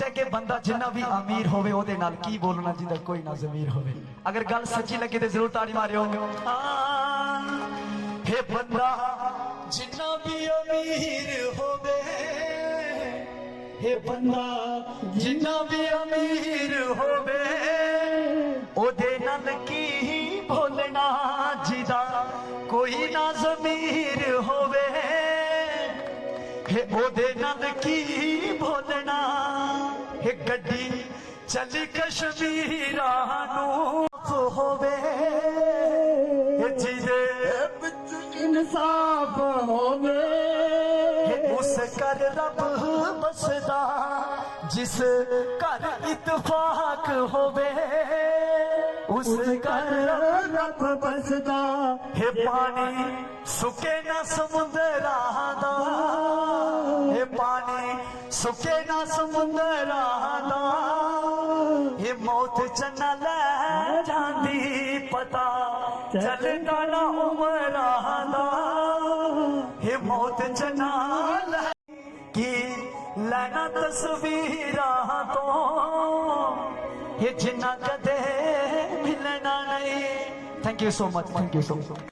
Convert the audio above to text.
है कि बंदा जिन्ना भी अमीर होवे ओदे नाल की बोलना जिंदा कोई ना ज़मीर होवे। अगर गल सच्ची लगे तो जरूर ताड़ी मारियो। हे बंदा जिन्ना भी अमीर होवे, हे बंदा जिन्ना भी अमीर होवे ओदे नाल की बोलना जिदा कोई ना ज़मीर होवे। हे ओदे नाल की बोलना, हे गड्डी चली कश्मीरा नू होवे, जिदे विच इंसाफ होवे। उस घर रब बसदा जिस घर इत्तेफाक होवे, उस घर रब बसदा। हे पानी सुके ना समुंदरा दा, हे पानी सुके ना समुंदरा दा। ये मौत चना ले जांदी पता चलदा ना उमरा दा। ये मौत चना ले की लेना तस्वीरा तो, ये जिन्ना कदे मिलना नहीं। Thank you so much, thank you so much.